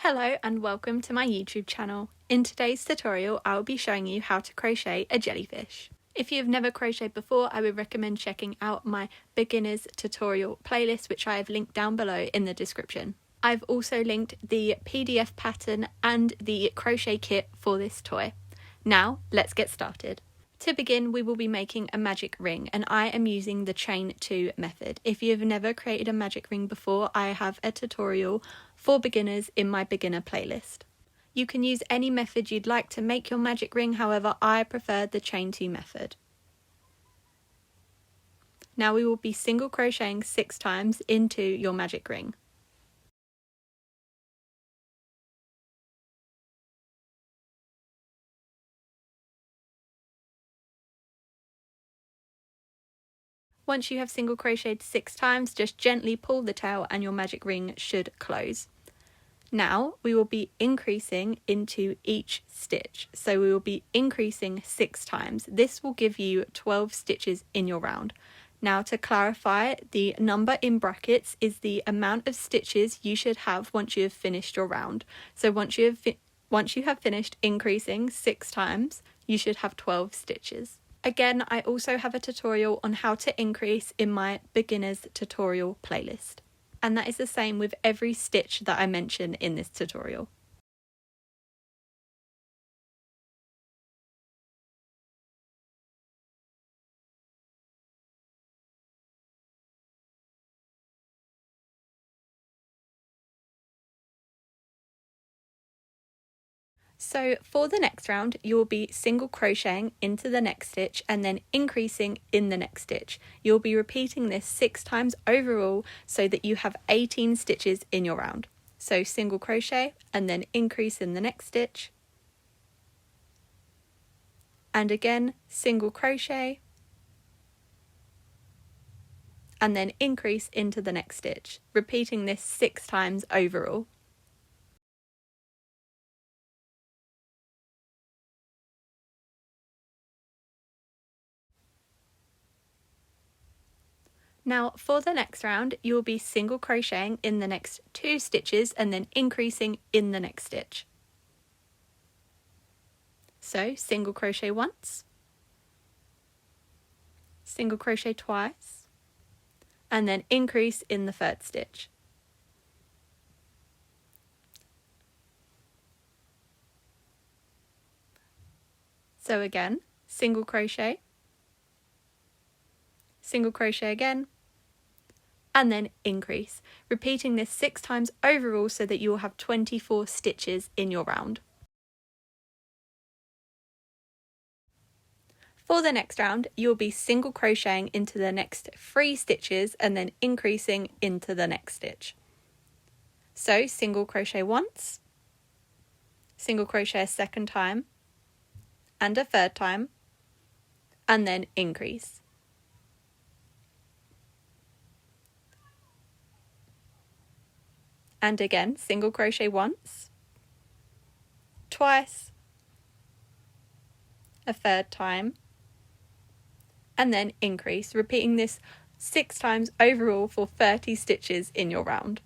Hello and welcome to my YouTube channel. In today's tutorial I will be showing you how to crochet a jellyfish. If you have never crocheted before, I would recommend checking out my beginners tutorial playlist, which I have linked down below in the description. I've also linked the PDF pattern and the crochet kit for this toy. Now let's get started. To begin, we will be making a magic ring, and I am using the chain 2 method. If you have never created a magic ring before, I have a tutorial for beginners in my beginner playlist. You can use any method you'd like to make your magic ring, however I prefer the chain 2 method. Now we will be single crocheting 6 times into your magic ring. Once you have single crocheted 6 times, just gently pull the tail and your magic ring should close. Now we will be increasing into each stitch, so we will be increasing 6 times. This will give you 12 stitches in your round. Now, to clarify, the number in brackets is the amount of stitches you should have once you have finished your round. So once you have finished increasing 6 times, you should have 12 stitches. Again, I also have a tutorial on how to increase in my beginners tutorial playlist. And that is the same with every stitch that I mention in this tutorial. So for the next round, you will be single crocheting into the next stitch and then increasing in the next stitch. You'll be repeating this 6 times overall so that you have 18 stitches in your round. So single crochet and then increase in the next stitch. And again, single crochet and then increase into the next stitch, repeating this 6 times overall. Now for the next round, you will be single crocheting in the next 2 stitches and then increasing in the next stitch. So single crochet once, single crochet twice, and then increase in the 3rd stitch. So again, single crochet again, and then increase, repeating this 6 times overall so that you will have 24 stitches in your round. For the next round, you'll be single crocheting into the next 3 stitches and then increasing into the next stitch. So single crochet once, single crochet a second time, and a third time, and then increase. And again, single crochet once, twice, a third time, and then increase, repeating this 6 times overall for 30 stitches in your round.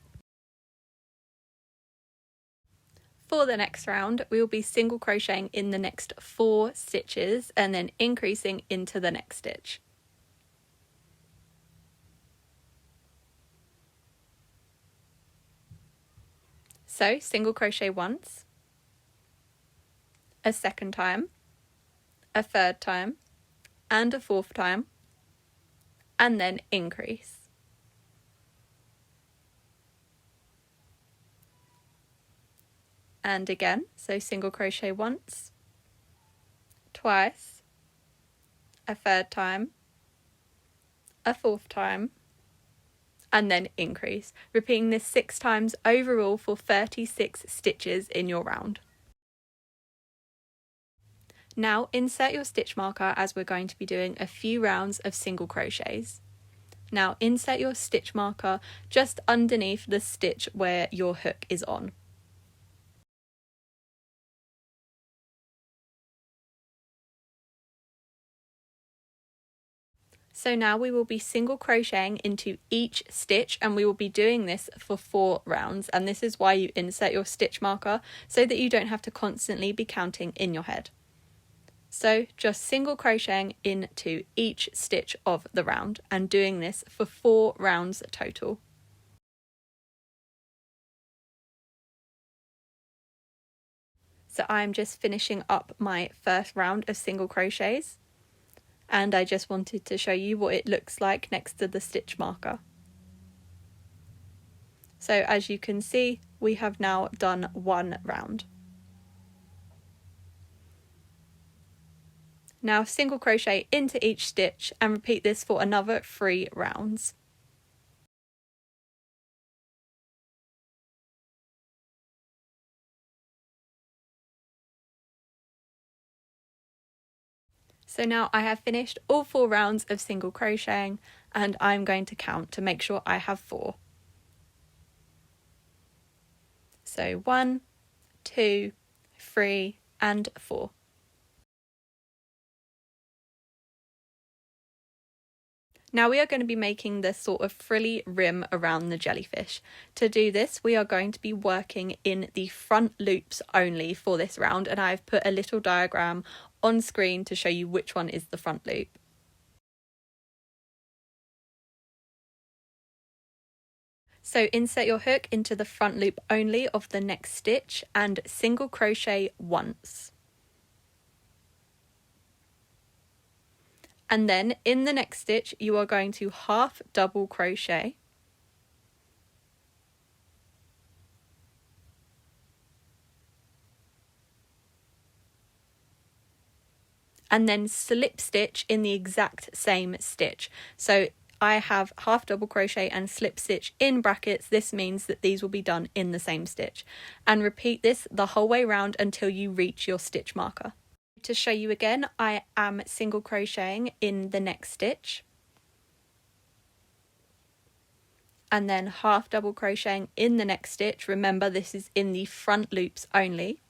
For the next round, we will be single crocheting in the next 4 stitches and then increasing into the next stitch. So single crochet once, a second time, a third time, and a 4th time, and then increase. And again, so single crochet once, twice, a third time, a 4th time, and then increase, repeating this 6 times overall for 36 stitches in your round. Now insert your stitch marker, as we're going to be doing a few rounds of single crochets. Now insert your stitch marker just underneath the stitch where your hook is on. So now we will be single crocheting into each stitch, and we will be doing this for 4 rounds, and this is why you insert your stitch marker so that you don't have to constantly be counting in your head. So just single crocheting into each stitch of the round and doing this for 4 rounds total. So I'm just finishing up my first round of single crochets, and I just wanted to show you what it looks like next to the stitch marker. So as you can see, we have now done 1 round. Now single crochet into each stitch and repeat this for another 3 rounds. So now I have finished all 4 rounds of single crocheting, and I'm going to count to make sure I have 4. So 1, 2, 3 and 4. Now we are going to be making this sort of frilly rim around the jellyfish. To do this, we are going to be working in the front loops only for this round, and I've put a little diagram on screen to show you which one is the front loop. So insert your hook into the front loop only of the next stitch and single crochet once. And then in the next stitch you are going to half double crochet and then slip stitch in the exact same stitch. So I have half double crochet and slip stitch in brackets. This means that these will be done in the same stitch, and repeat this the whole way round until you reach your stitch marker. To show you again, I am single crocheting in the next stitch and then half double crocheting in the next stitch. Remember, this is in the front loops only.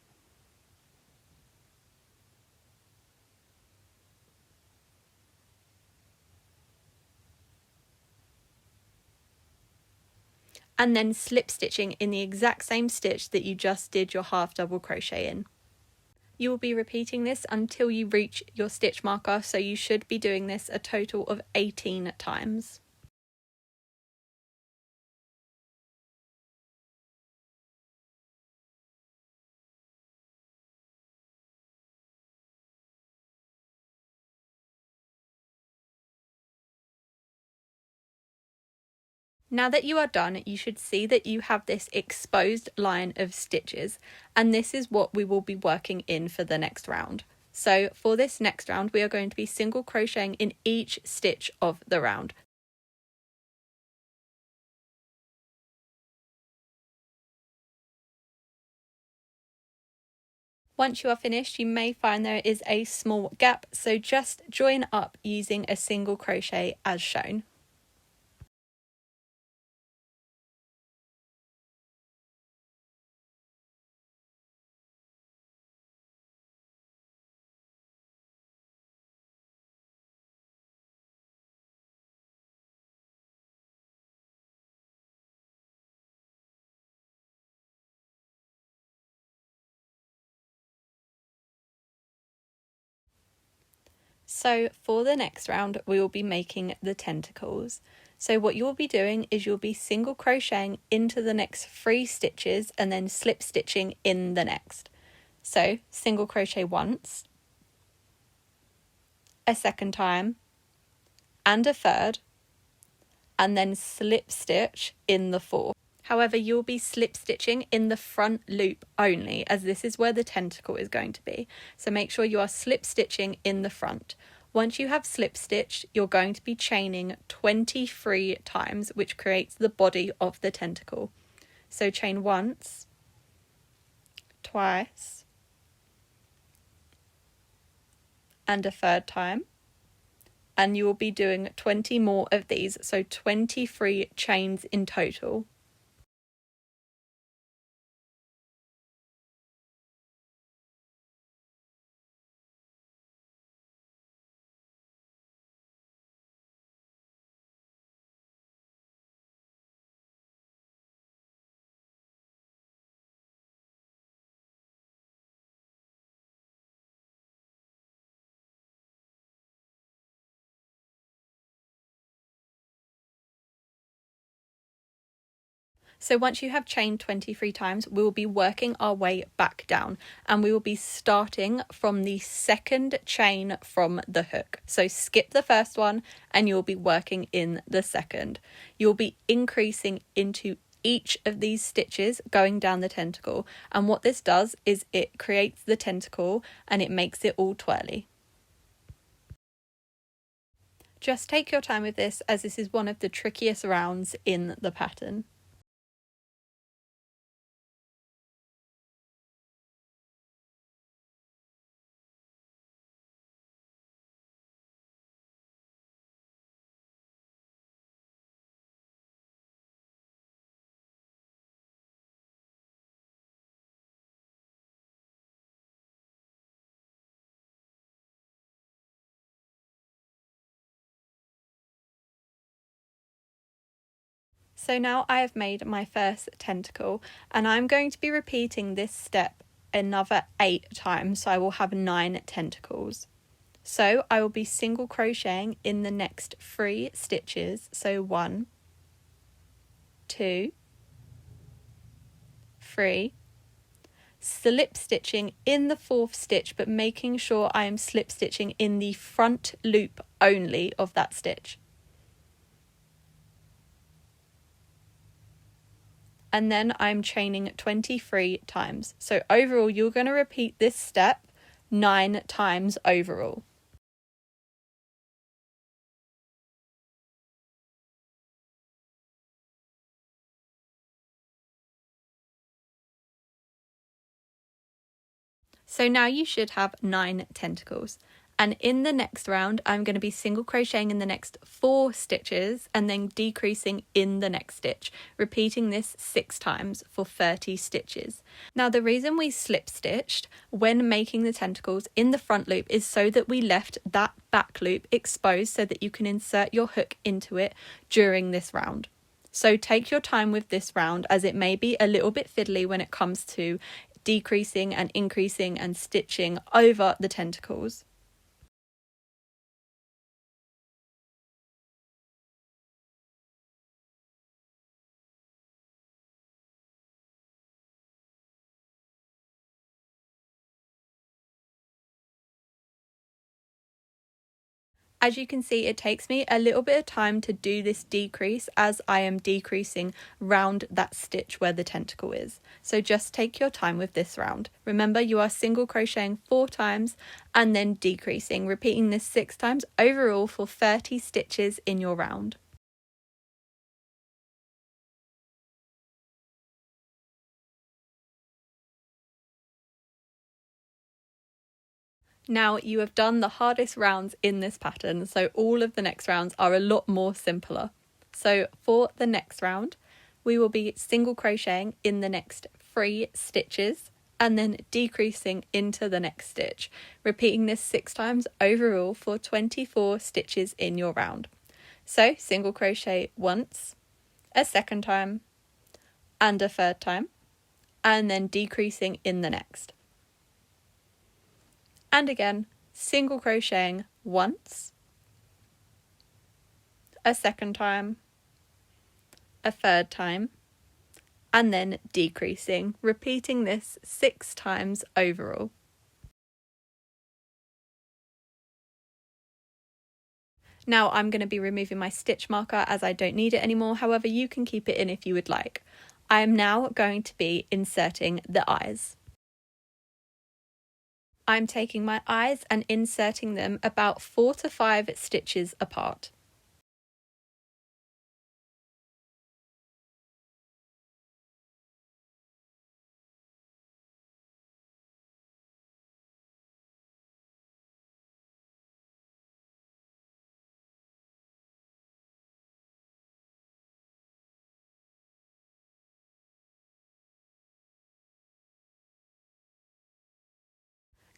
And then slip stitching in the exact same stitch that you just did your half double crochet in. You will be repeating this until you reach your stitch marker, so you should be doing this a total of 18 times. Now that you are done, you should see that you have this exposed line of stitches, and this is what we will be working in for the next round. So for this next round, we are going to be single crocheting in each stitch of the round. Once you are finished, you may find there is a small gap, so just join up using a single crochet as shown. So for the next round, we will be making the tentacles. So what you'll be doing is you'll be single crocheting into the next 3 stitches and then slip stitching in the next. So single crochet once, a second time, and a third, and then slip stitch in the 4th. However, you'll be slip stitching in the front loop only, as this is where the tentacle is going to be. So make sure you are slip stitching in the front. Once you have slip stitched, you're going to be chaining 23 times, which creates the body of the tentacle. So chain once, twice, and a third time. And you will be doing 20 more of these, so 23 chains in total. So once you have chained 23 times, we will be working our way back down, and we will be starting from the second chain from the hook. So skip the first one and you'll be working in the second. You'll be increasing into each of these stitches going down the tentacle, and what this does is it creates the tentacle and it makes it all twirly. Just take your time with this, as this is one of the trickiest rounds in the pattern. So now I have made my first tentacle, and I'm going to be repeating this step another 8 times, so I will have 9 tentacles. So I will be single crocheting in the next 3 stitches, so 1, 2, 3, slip stitching in the 4th stitch, but making sure I am slip stitching in the front loop only of that stitch. And then I'm chaining 23 times. So overall, you're going to repeat this step 9 times overall. So now you should have 9 tentacles. And in the next round, I'm going to be single crocheting in the next 4 stitches and then decreasing in the next stitch, repeating this 6 times for 30 stitches. Now, the reason we slip stitched when making the tentacles in the front loop is so that we left that back loop exposed so that you can insert your hook into it during this round. So take your time with this round, as it may be a little bit fiddly when it comes to decreasing and increasing and stitching over the tentacles. As you can see, it takes me a little bit of time to do this decrease as I am decreasing round that stitch where the tentacle is. So just take your time with this round. Remember, you are single crocheting 4 times and then decreasing, repeating this 6 times overall for 30 stitches in your round. Now you have done the hardest rounds in this pattern, so all of the next rounds are a lot more simpler. So for the next round, we will be single crocheting in the next 3 stitches and then decreasing into the next stitch, repeating this 6 times overall for 24 stitches in your round. So single crochet once, a second time, and a third time, and then decreasing in the next. And again, single crocheting once, a second time, a third time, and then decreasing, repeating this 6 times overall. Now I'm going to be removing my stitch marker as I don't need it anymore, however you can keep it in if you would like. I am now going to be inserting the eyes. I'm taking my eyes and inserting them about 4 to 5 stitches apart.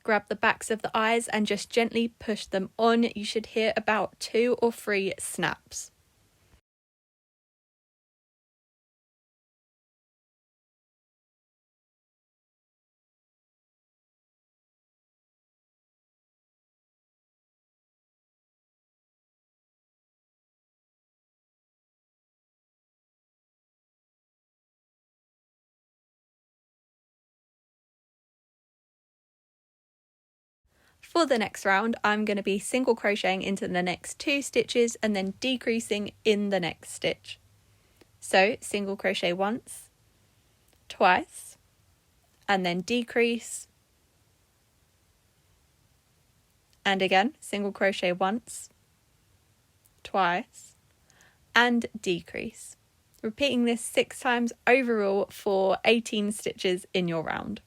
Grab the backs of the eyes and just gently push them on. You should hear about 2 or 3 snaps. For the next round, I'm going to be single crocheting into the next 2 stitches and then decreasing in the next stitch. So single crochet once, twice, and then decrease, and again single crochet once, twice, and decrease. Repeating this 6 times overall for 18 stitches in your round.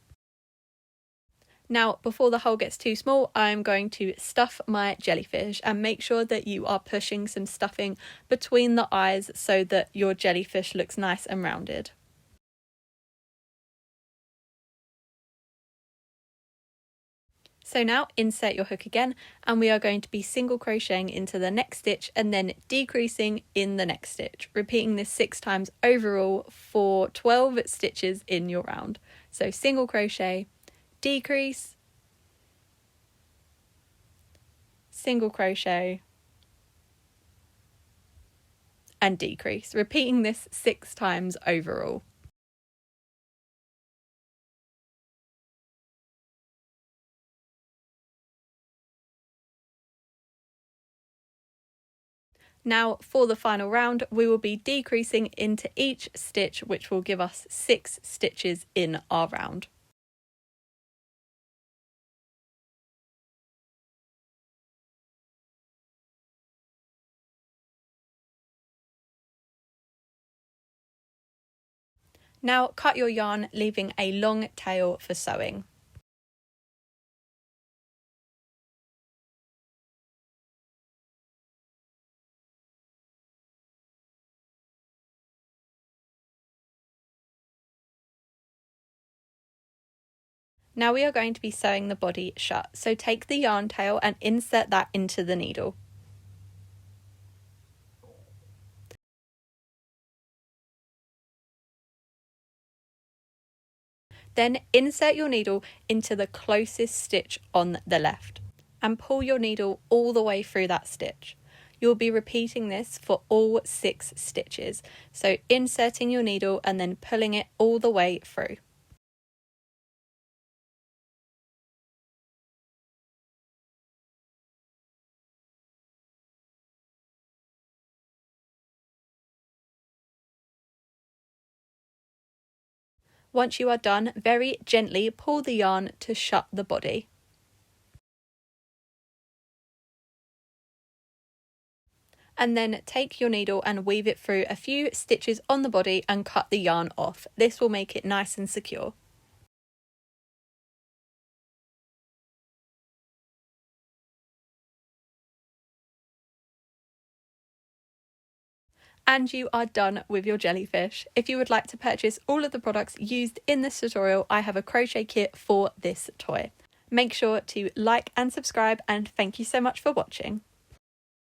Now, before the hole gets too small, I'm going to stuff my jellyfish, and make sure that you are pushing some stuffing between the eyes so that your jellyfish looks nice and rounded. So now insert your hook again, and we are going to be single crocheting into the next stitch and then decreasing in the next stitch, repeating this 6 times overall for 12 stitches in your round. So single crochet, decrease, single crochet, and decrease, repeating this 6 times overall. Now for the final round, we will be decreasing into each stitch, which will give us 6 stitches in our round. Now cut your yarn, leaving a long tail for sewing. Now we are going to be sewing the body shut, so take the yarn tail and insert that into the needle. Then insert your needle into the closest stitch on the left and pull your needle all the way through that stitch. You'll be repeating this for all 6 stitches, so inserting your needle and then pulling it all the way through. Once you are done, very gently pull the yarn to shut the body. And then take your needle and weave it through a few stitches on the body and cut the yarn off. This will make it nice and secure. And you are done with your jellyfish. If you would like to purchase all of the products used in this tutorial, I have a crochet kit for this toy. Make sure to like and subscribe, and thank you so much for watching.